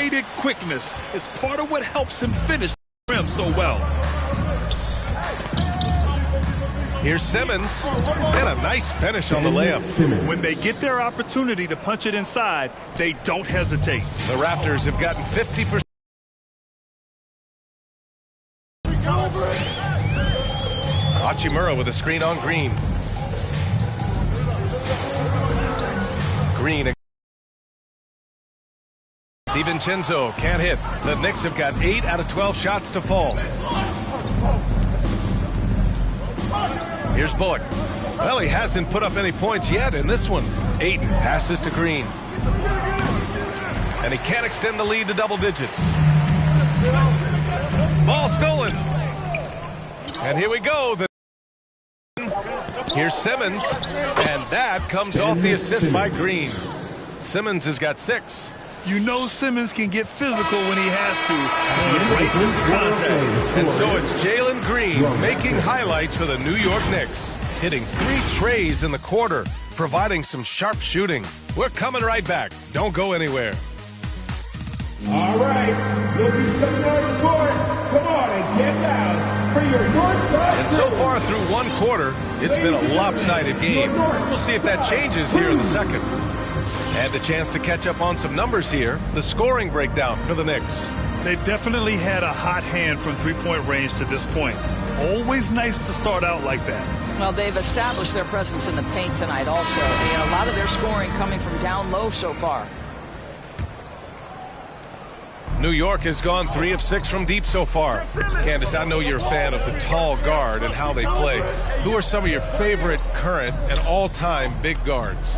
underrated quickness is part of what helps him finish the rim so well. Here's Simmons, and a nice finish on the layup. When they get their opportunity to punch it inside, they don't hesitate. The Raptors have gotten 50%. Hachimura with a screen on Green. Green. DiVincenzo can't hit. The Knicks have got 8 out of 12 shots to fall. Here's Bullock. Well, he hasn't put up any points yet in this one. Ayton passes to Green. And he can't extend the lead to double digits. Ball stolen. And here we go. Here's Simmons. And that comes off the assist by Green. Simmons has got 6. You know Simmons can get physical when he has to. Contact. And so it's Jalen Green making highlights for the New York Knicks. Hitting 3 trays in the quarter, providing some sharp shooting. We're coming right back. Don't go anywhere. All right, you'll be some North Court. Come on and get down for your North Side. And so far through one quarter, it's been a lopsided game. We'll see if that changes here in the second. And a chance to catch up on some numbers here. The scoring breakdown for the Knicks. They definitely had a hot hand from three-point range to this point. Always nice to start out like that. Well, they've established their presence in the paint tonight also. And a lot of their scoring coming from down low so far. New York has gone 3 of 6 from deep so far. Candace, I know you're a fan of the tall guard and how they play. Who are some of your favorite current and all-time big guards?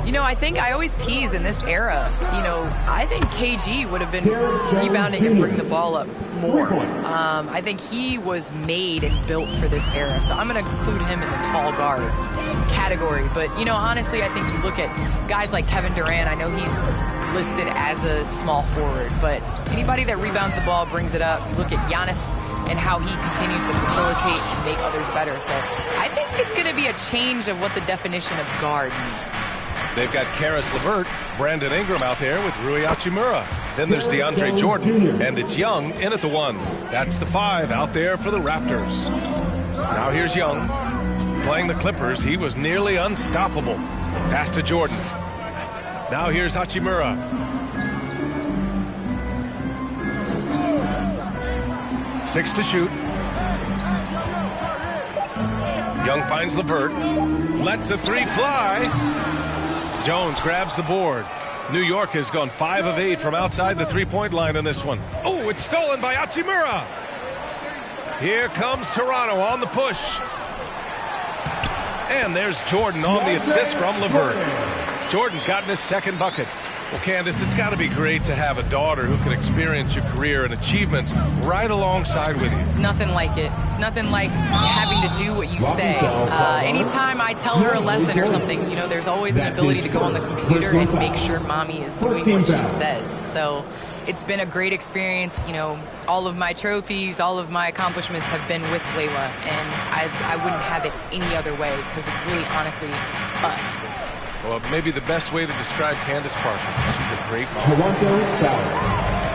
You know, I think I always tease in this era, you know, I think KG would have been rebounding and bring the ball up more. I think he was made and built for this era, so I'm going to include him in the tall guards category. But, you know, honestly, I think you look at guys like Kevin Durant. I know he's listed as a small forward, but anybody that rebounds the ball, brings it up. You look at Giannis and how he continues to facilitate and make others better. So I think it's going to be a change of what the definition of guard means. They've got Karis LeVert, Brandon Ingram out there with Rui Hachimura. Then there's DeAndre Jordan, and it's Young in at the 1. That's the 5 out there for the Raptors. Now here's Young. Playing the Clippers, he was nearly unstoppable. Pass to Jordan. Now here's Hachimura. Six to shoot. Young finds LeVert. Lets the 3 fly. Jones grabs the board. New York has gone 5 of 8 from outside the three-point line in this one. Oh, it's stolen by Hachimura. Here comes Toronto on the push. And there's Jordan on the assist from LeVert. Jordan's gotten his second bucket. Well, Candace, it's got to be great to have a daughter who can experience your career and achievements right alongside with you. It's nothing like it. It's nothing like having to do what you say. Anytime I tell her a lesson or something, you know, there's always an ability to go on the computer and make sure mommy is doing what she says. So it's been a great experience. You know, all of my trophies, all of my accomplishments have been with Layla, and I wouldn't have it any other way because it's really honestly us. Well, maybe the best way to describe Candace Parker. She's a great mom.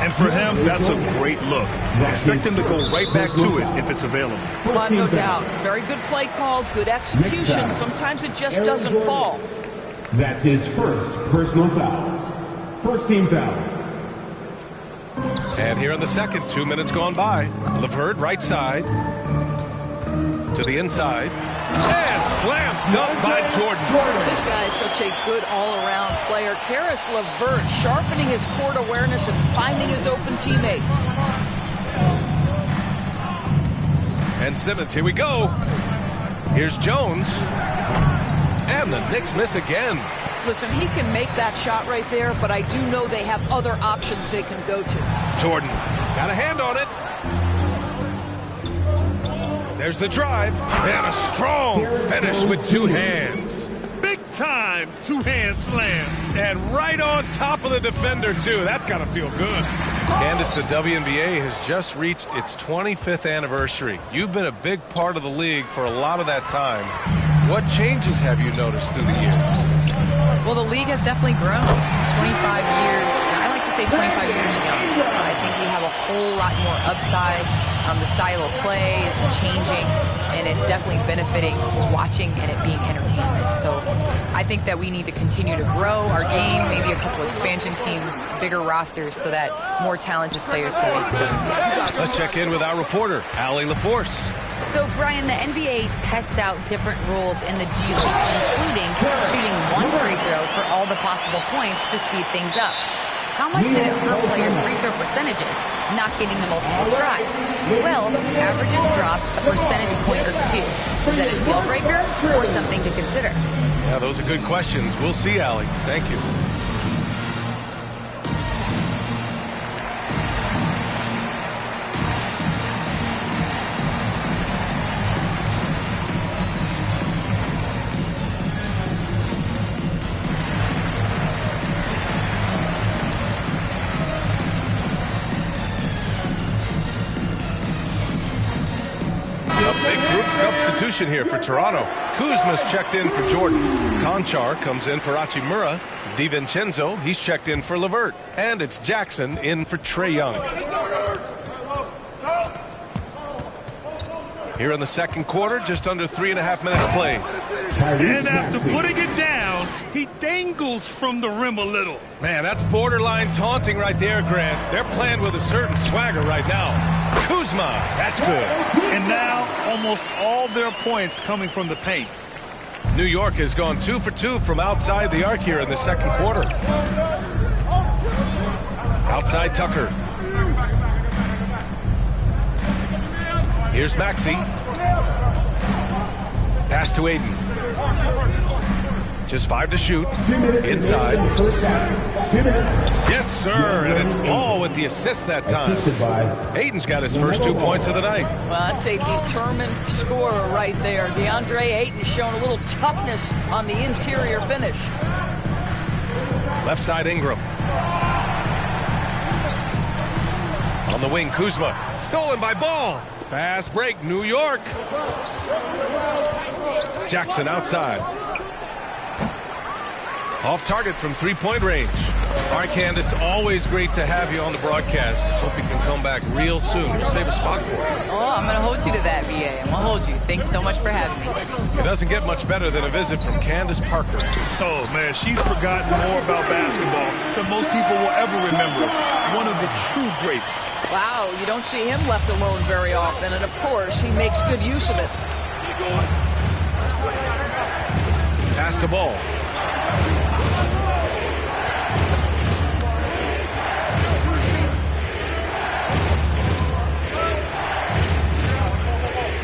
And for him, that's a great look. Expect him to go right back to it if it's available. Well, no doubt. Very good play call, good execution. Sometimes it just doesn't fall. That's his first personal foul. First team foul. And here in the second, 2 minutes gone by. LeVert right side. To the inside. And slam dunk by Jordan. This guy is such a good all-around player. Karis LeVert sharpening his court awareness and finding his open teammates. And Simmons, here we go. Here's Jones. And the Knicks miss again. Listen, he can make that shot right there, but I do know they have other options they can go to. Jordan got a hand on it. There's the drive, and a strong finish with 2 hands. Big time two-hand slam. And right on top of the defender, too. That's got to feel good. Candace, the WNBA has just reached its 25th anniversary. You've been a big part of the league for a lot of that time. What changes have you noticed through the years? Well, the league has definitely grown. It's 25 years, and I like to say 25 years young. I think we have a whole lot more upside. The style of play is changing, and it's definitely benefiting watching and it being entertainment. So I think that we need to continue to grow our game, maybe a couple expansion teams, bigger rosters, so that more talented players can make the game. Let's check in with our reporter, Allie LaForce. So, Brian, the NBA tests out different rules in the G League, including shooting one free throw for all the possible points to speed things up. How much did it hurt players' free throw percentages not getting the multiple tries? Well, averages dropped a percentage point or two. Is that a deal breaker or something to consider? Yeah, those are good questions. We'll see, Allie. Thank you. Substitution here for Toronto. Kuzma's checked in for Jordan. Conchar comes in for Hachimura. DiVincenzo, he's checked in for LeVert. And it's Jackson in for Trae Young. Here in the second quarter, just under 3.5 minutes played. And after putting it down, he dangles from the rim a little. Man, that's borderline taunting right there, Grant. They're playing with a certain swagger right now. Kuzma, that's good. And now almost all their points coming from the paint. New York has gone 2 for 2 from outside the arc here in the second quarter. Outside Tucker. Here's Maxey. Pass to Aiden. Just 5 to shoot. Inside. Yes, sir. And it's Ball with the assist that time. Aiden's got his first 2 points of the night. Well, that's a determined scorer right there. DeAndre Ayton showing a little toughness on the interior finish. Left side Ingram. On the wing, Kuzma. Stolen by Ball. Fast break, New York. Jackson outside. Off target from three-point range. All right, Candace, always great to have you on the broadcast. Hope you can come back real soon. We'll save a spot for you. Oh, I'm going to hold you to that, VA. I'm going to hold you. Thanks so much for having me. It doesn't get much better than a visit from Candace Parker. Oh, man, she's forgotten more about basketball than most people will ever remember. One of the true greats. Wow, you don't see him left alone very often, and of course, he makes good use of it. Pass the ball.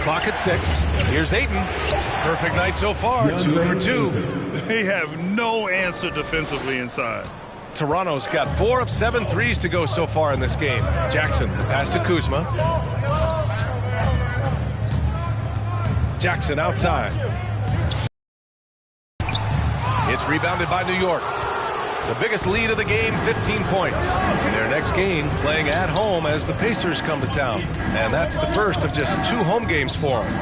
Clock at 6. Here's Ayton. Perfect night so far. 2 for 2. They have no answer defensively inside. Toronto's got 4 of 7 threes to go so far in this game. Jackson, pass to Kuzma. Jackson outside. It's rebounded by New York. The biggest lead of the game, 15 points. Their next game playing at home as the Pacers come to town. And that's the first of just 2 home games for them.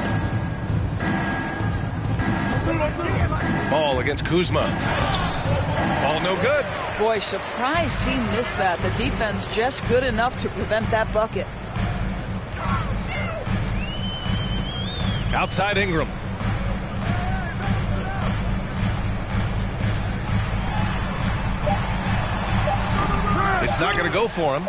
Ball against Kuzma. Ball no good. Boy, surprised he missed that. The defense just good enough to prevent that bucket. Outside Ingram. It's not going to go for him.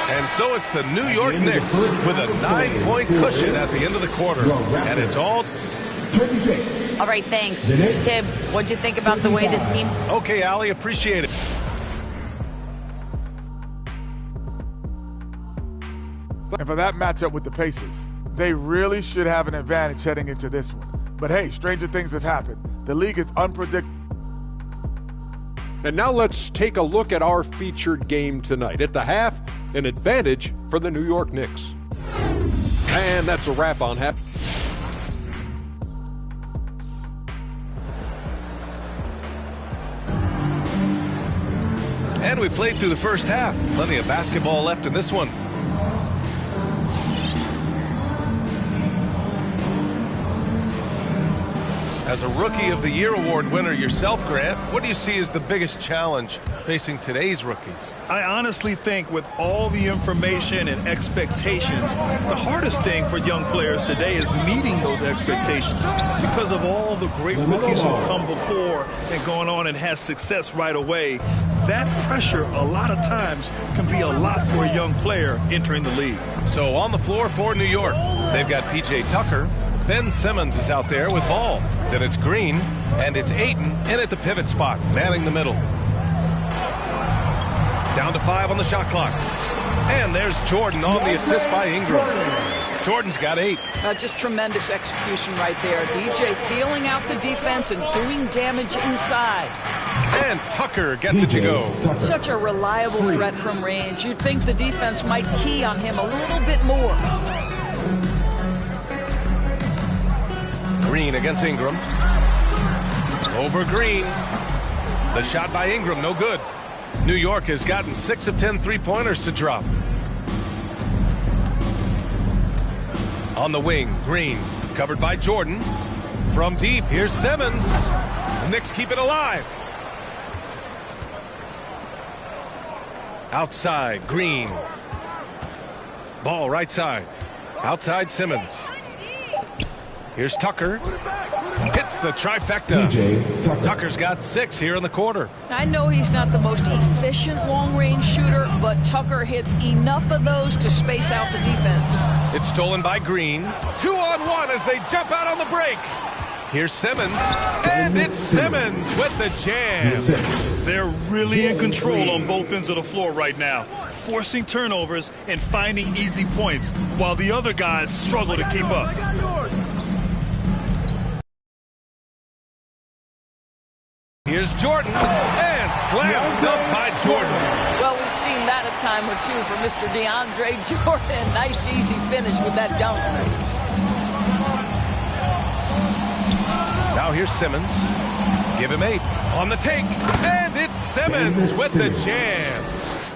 And so it's the New York Knicks with a 9-point cushion at the end of the quarter. And it's all... 26. All right, thanks. Tibbs, what'd you think about the way this team... Okay, Allie, appreciate it. And for that matchup with the Pacers, they really should have an advantage heading into this one. But hey, stranger things have happened. The league is unpredictable. And now let's take a look at our featured game tonight. At the half, an advantage for the New York Knicks. And that's a wrap on half. And we played through the first half. Plenty of basketball left in this one. As a Rookie of the Year award winner yourself, Grant, what do you see as the biggest challenge facing today's rookies? I honestly think with all the information and expectations, the hardest thing for young players today is meeting those expectations because of all the great rookies who've come before and gone on and had success right away. That pressure a lot of times can be a lot for a young player entering the league. So on the floor for New York, they've got P.J. Tucker. Ben Simmons is out there with ball. Then it's Green, and it's Ayton in at the pivot spot, manning the middle. Down to 5 on the shot clock. And there's Jordan on the assist by Ingram. Jordan's got 8. Just tremendous execution right there. DJ feeling out the defense and doing damage inside. And Tucker gets it to go. Such a reliable threat from range. You'd think the defense might key on him a little bit more. Green against Ingram. Over Green. The shot by Ingram, no good. New York has gotten 6 of 10 three-pointers to drop. On the wing, Green, covered by Jordan. From deep, here's Simmons. The Knicks keep it alive. Outside, Green. Ball right side. Outside, Simmons. Here's Tucker. Hits the trifecta. Tucker's got 6 here in the quarter. I know he's not the most efficient long-range shooter, but Tucker hits enough of those to space out the defense. It's stolen by Green. 2-on-1 as they jump out on the break. Here's Simmons. And it's Simmons with the jam. They're really in control on both ends of the floor right now, forcing turnovers and finding easy points while the other guys struggle to keep up. Here's Jordan, and slam dunk by Jordan. Well, we've seen that a time or two for Mr. DeAndre Jordan. Nice, easy finish with that dunk. Now here's Simmons. Give him 8 on the take, and it's Simmons with the jam.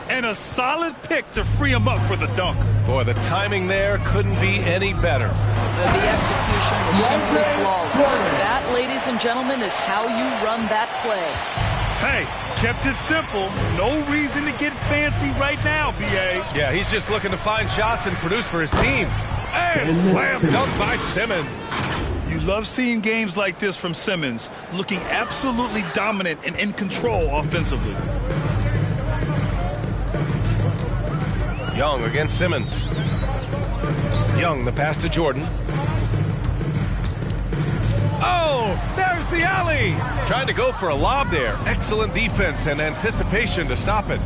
And a solid pick to free him up for the dunk. Boy, the timing there couldn't be any better. The execution was simply flawless. That, ladies and gentlemen, is how you run that play. Hey, kept it simple. No reason to get fancy right now, B.A. Yeah, he's just looking to find shots and produce for his team. And slam dunk by Simmons. You love seeing games like this from Simmons, looking absolutely dominant and in control offensively. Young against Simmons. Young, the pass to Jordan. Oh, there's the alley. Trying to go for a lob there. Excellent defense and anticipation to stop it.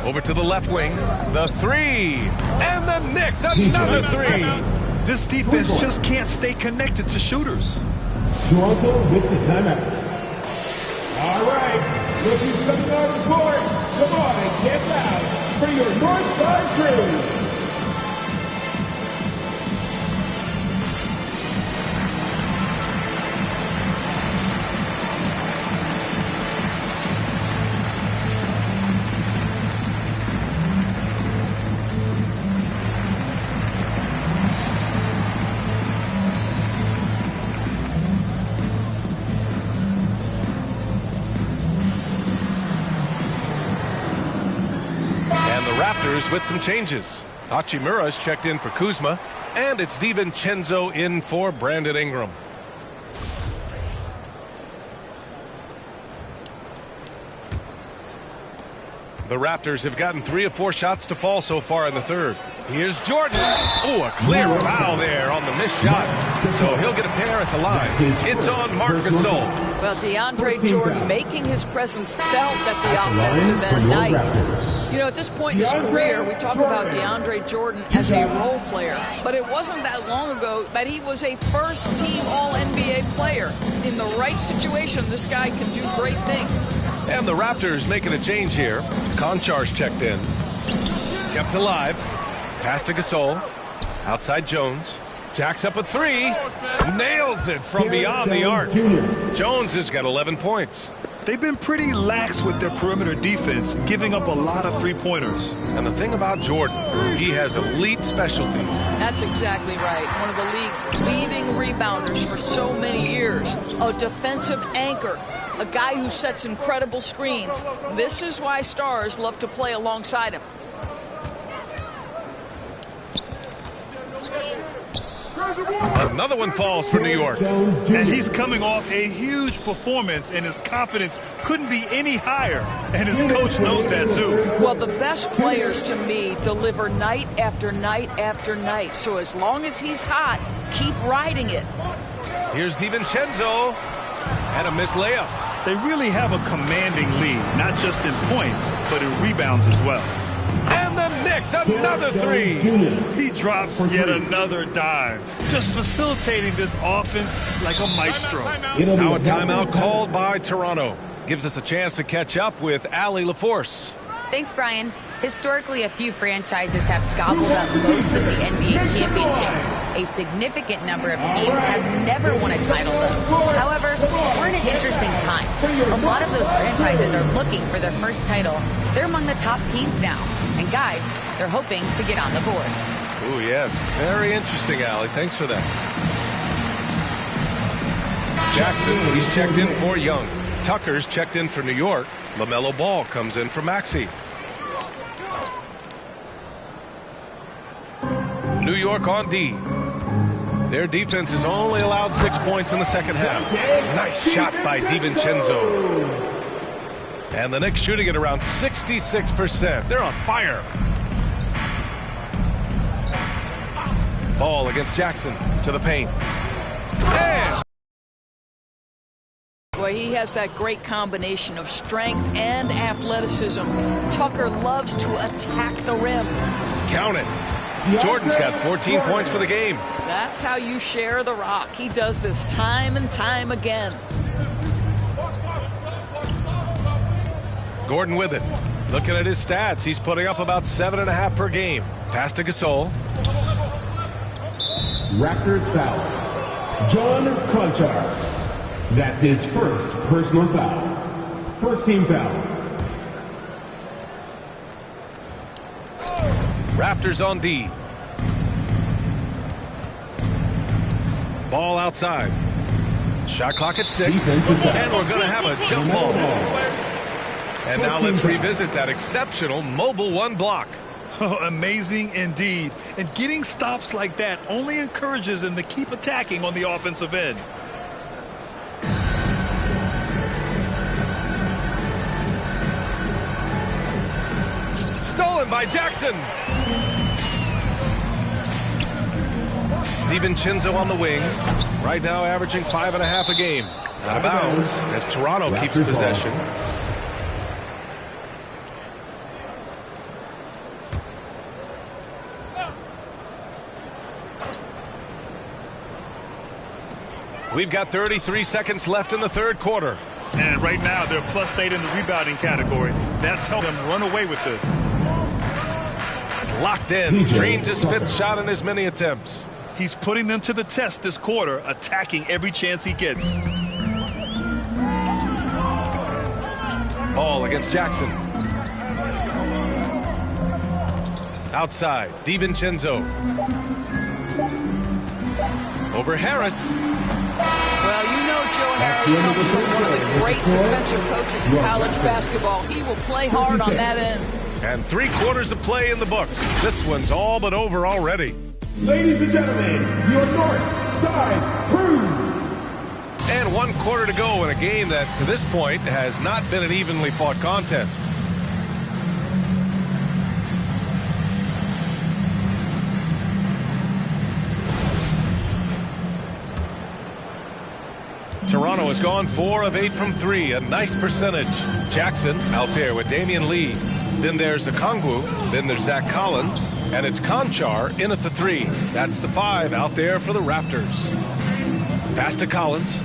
Over to the left wing. The 3. And the Knicks, another 3. This defense just can't stay connected to shooters. Toronto with the timeout. All right, rookies coming on the court. Come on and get loud for your Northside crew. With some changes. Hachimura's checked in for Kuzma, and it's DiVincenzo in for Brandon Ingram. The Raptors have gotten 3 of 4 shots to fall so far in the third. Here's Jordan. Oh, a clear foul there on the missed shot. So he'll get a pair at the line. It's on Marc Gasol. Well, DeAndre Jordan making his presence felt at the offensive end. Nice. You know, at this point in his career, we talk about DeAndre Jordan as a role player. But it wasn't that long ago that he was a first-team All-NBA player. In the right situation, this guy can do great things. And the Raptors making a change here. Konchar's checked in. Kept alive. Pass to Gasol. Outside Jones. Jacks up a 3. Nails it from beyond the arc. Jones has got 11 points. They've been pretty lax with their perimeter defense, giving up a lot of three-pointers. And the thing about Jordan, he has elite specialties. That's exactly right. One of the league's leading rebounders for so many years. A defensive anchor. A guy who sets incredible screens. This is why stars love to play alongside him. Another one falls for New York. And he's coming off a huge performance, and his confidence couldn't be any higher. And his coach knows that, too. Well, the best players, to me, deliver night after night after night. So as long as he's hot, keep riding it. Here's DiVincenzo. And a missed layup. They really have a commanding lead, not just in points, but in rebounds as well. And the Knicks, another three. He drops yet another dime, just facilitating this offense like a maestro. Now a timeout called by Toronto. Gives us a chance to catch up with Allie LaForce. Thanks, Brian. Historically, a few franchises have gobbled up most of the NBA championships. A significant number of teams have never won a title, though. However, we're in an interesting time. A lot of those franchises are looking for their first title. They're among the top teams now. And guys, they're hoping to get on the board. Oh, yes. Very interesting, Allie. Thanks for that. Jackson, he's checked in for Young. Tucker's checked in for New York. LaMelo Ball comes in for Maxey. New York on D. Their defense has only allowed 6 points in the second half. Nice shot by DiVincenzo. And the Knicks shooting at around 66%. They're on fire. Ball against Jackson to the paint. And Boy, he has that great combination of strength and athleticism. Tucker loves to attack the rim. count it. Jordan's got 14 points for the game. That's how you share the rock. He does this time and time again. Gordon with it. Looking at his stats, he's putting up about 7.5 per game. Pass to Gasol. Raptors foul. John Konchar. That's his first personal foul. First team foul. Raptors on D. Ball outside. Shot clock at 6. And we're going to have a jump ball. And now let's revisit that exceptional mobile one block. Oh, amazing indeed. And getting stops like that only encourages them to keep attacking on the offensive end. Stolen by Jackson. DiVincenzo on the wing. Right now averaging 5.5 a game. Out of bounds as Toronto keeps possession. We've got 33 seconds left in the third quarter. And right now they're +8 in the rebounding category. That's helped them run away with this. It's locked in. Drains his 5th shot in as many attempts. He's putting them to the test this quarter, attacking every chance he gets. Ball against Jackson. Outside, DiVincenzo. Over Harris. Well, you know Joe Harris comes from one of the great defensive coaches in college basketball. He will play hard on that end. And 3 quarters of play in the books. This one's all but over already. Ladies and gentlemen, your North Side Crew. And 1 quarter to go in a game that, to this point, has not been an evenly fought contest. Toronto has gone 4 of 8 from 3, a nice percentage. Jackson out there with Damian Lee. Then there's Okongwu. Then there's Zach Collins. And it's Konchar in at the 3. That's the 5 out there for the Raptors. Pass to Collins.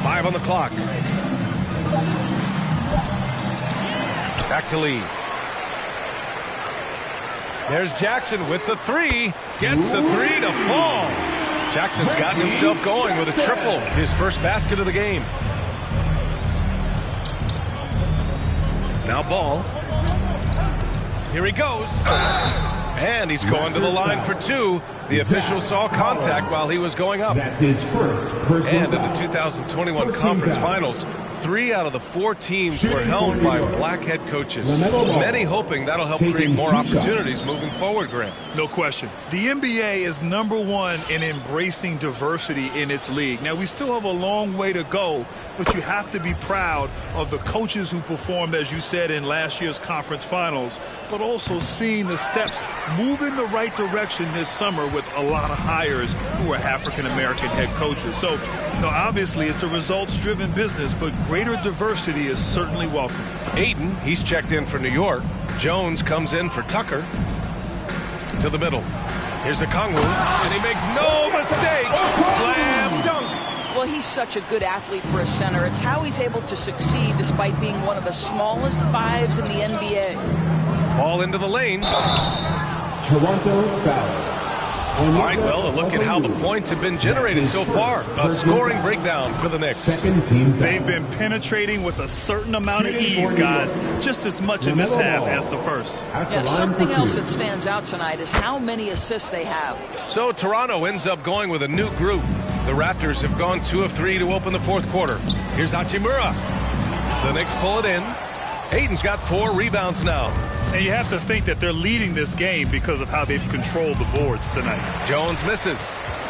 5 on the clock. Back to Lee. There's Jackson with the 3. Gets the 3 to fall. Jackson's gotten himself going with a triple, his first basket of the game. Now Ball. Here he goes. And he's going to the line for two. The official saw contact while he was going up. That's his first personal And in the 2021 conference finals, 3 out of the 4 teams were held by black head coaches. Many hoping that'll help create more opportunities moving forward, Grant. No question. The NBA is #1 in embracing diversity in its league. Now, we still have a long way to go, but you have to be proud of the coaches who performed, as you said, in last year's conference finals, but also seeing the steps move in the right direction this summer with a lot of hires who are African-American head coaches. So, obviously it's a results-driven business, but greater diversity is certainly welcome. Ayton, he's checked in for New York. Jones comes in for Tucker. To the middle. Here's Okongwu, and he makes no mistake. Slam dunk. Well, he's such a good athlete for a center. It's how he's able to succeed despite being one of the smallest 5s in the NBA. Ball into the lane. Toronto foul. All right, well, a look at how the points have been generated so far. A scoring breakdown for the Knicks. They've been penetrating with a certain amount of ease, guys, just as much in this half as the first. Yeah, something else that stands out tonight is how many assists they have. So Toronto ends up going with a new group. The Raptors have gone 2 of 3 to open the fourth quarter. Here's Hachimura. The Knicks pull it in. Ayton's got 4 rebounds now. And you have to think that they're leading this game because of how they've controlled the boards tonight. Jones misses.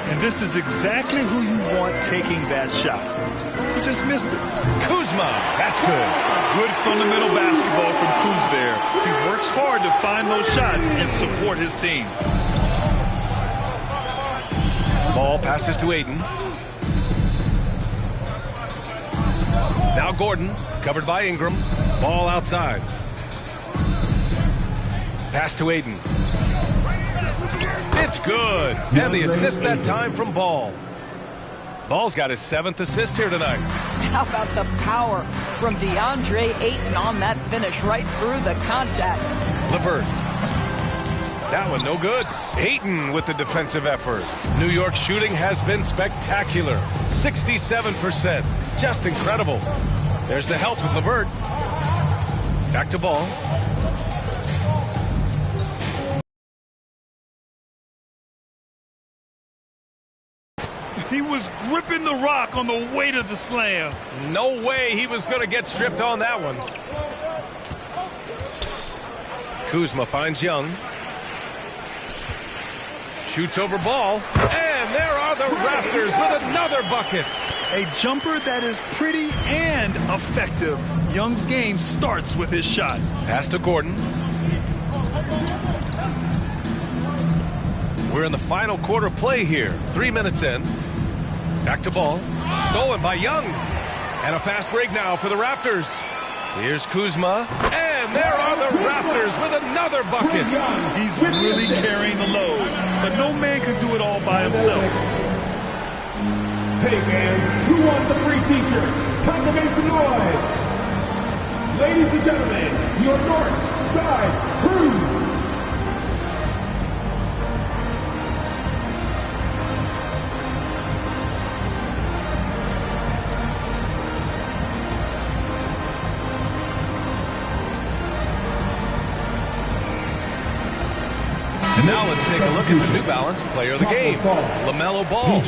And this is exactly who you want taking that shot. He just missed it. Kuzma, that's good. Good fundamental basketball from Kuz there. He works hard to find those shots and support his team. Ball passes to Ayton. Now Gordon, covered by Ingram. Ball outside. Pass to Ayton. It's good. And the assist that time from Ball. Ball's got his 7th assist here tonight. How about the power from DeAndre Ayton on that finish right through the contact. LeVert. That one no good. Ayton with the defensive effort. New York shooting has been spectacular. 67%. Just incredible. There's the help with LeVert. Back to Ball. He was gripping the rock on the way to the slam. No way he was going to get stripped on that one. Kuzma finds Young. Shoots over Ball. And there are the Raptors with another bucket. A jumper that is pretty and effective. Young's game starts with his shot. Pass to Gordon. We're in the final quarter play here. 3 minutes in. Back to Ball. Stolen by Young. And a fast break now for the Raptors. Here's Kuzma. And there are the Raptors with another bucket. He's really carrying the load. But no man can do it all by himself. Hey, man, who wants a free t-shirt? Time to make some noise. Ladies and gentlemen, your North Side Crew. And now let's take a look at the New Balance player of the game, LaMelo Ball.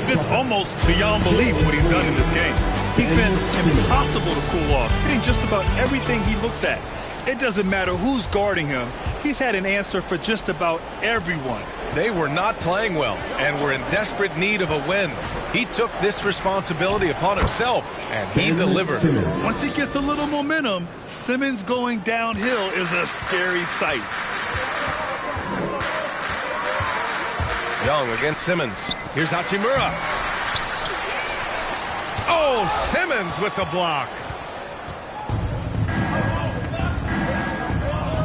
It's almost beyond belief what he's done in this game. He's been impossible to cool off, hitting just about everything he looks at. It doesn't matter who's guarding him. He's had an answer for just about everyone. They were not playing well and were in desperate need of a win. He took this responsibility upon himself, and he delivered. Once he gets a little momentum, Simmons going downhill is a scary sight. Young against Simmons. Here's Hachimura. Oh, Simmons with the block.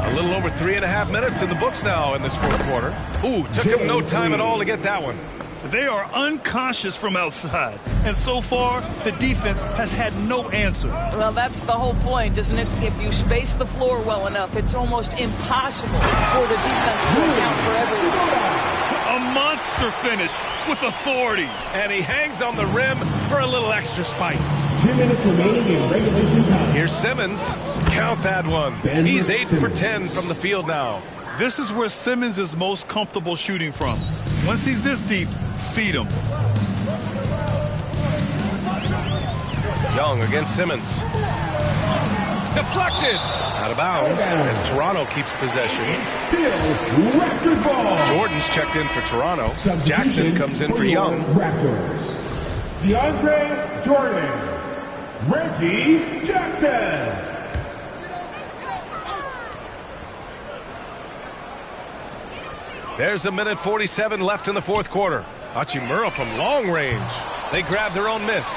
A little over 3.5 minutes in the books now in this fourth quarter. Ooh, took him no time at all to get that one. They are unconscious from outside, and so far the defense has had no answer. Well, that's the whole point, isn't it? If you space the floor well enough, it's almost impossible for the defense to account for everything. A monster finish with authority. And he hangs on the rim for a little extra spice. 2 minutes remaining in regulation time. Here's Simmons. Count that one. He's 8 for 10 from the field now. This is where Simmons is most comfortable shooting from. Once he's this deep, feed him. Young against Simmons. Deflected. Out of bounds as Toronto keeps possession. Still Raptors ball. Jordan's checked in for Toronto. Jackson comes in for Young. Raptors. DeAndre Jordan. Reggie Jackson. There's 1:47 left in the fourth quarter. Hachimura from long range. They grab their own miss.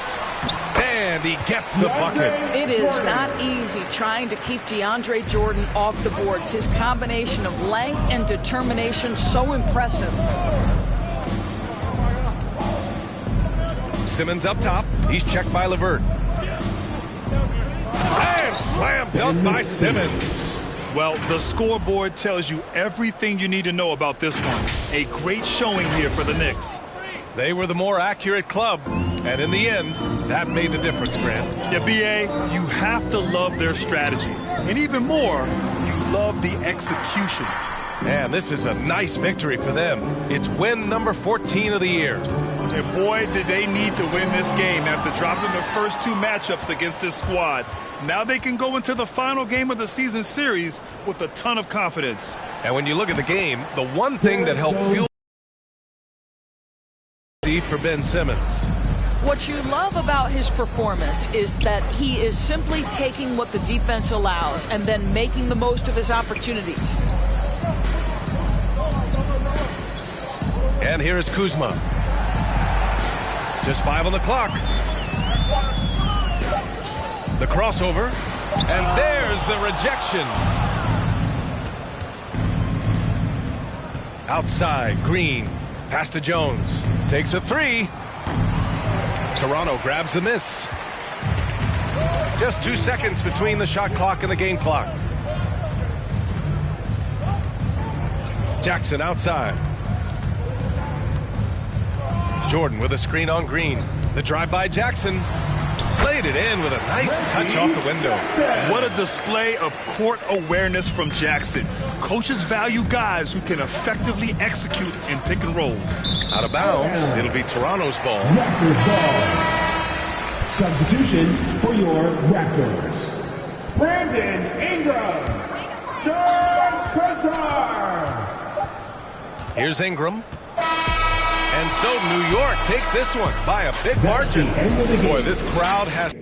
And he gets the bucket. It is not easy trying to keep DeAndre Jordan off the boards. His combination of length and determination, so impressive. Simmons up top. He's checked by LeVert. And slam dunk by Simmons. Well, the scoreboard tells you everything you need to know about this one. A great showing here for the Knicks. They were the more accurate club, and in the end, that made the difference, Grant. Yeah, B.A., you have to love their strategy. And even more, you love the execution. And this is a nice victory for them. It's win number 14 of the year. And boy, did they need to win this game after dropping the first 2 matchups against this squad. Now they can go into the final game of the season series with a ton of confidence. And when you look at the game, the one thing that helped fuel for Ben Simmons. What you love about his performance is that he is simply taking what the defense allows and then making the most of his opportunities. And here is Kuzma. Just 5 on the clock. The crossover. And there's the rejection. Outside, Green. Pass to Jones. Takes a 3. Toronto grabs the miss. Just 2 seconds between the shot clock and the game clock. Jackson outside. Jordan with a screen on Green. The drive by Jackson. Laid it in with a nice touch off the window. What a display of court awareness from Jackson. Coaches value guys who can effectively execute in pick and rolls. Out of bounds. It'll be Toronto's ball. Raptors ball. Substitution for your Raptors. Brandon Ingram. John Kotar. Here's Ingram. And so New York takes this one by a big margin. Boy, this crowd has...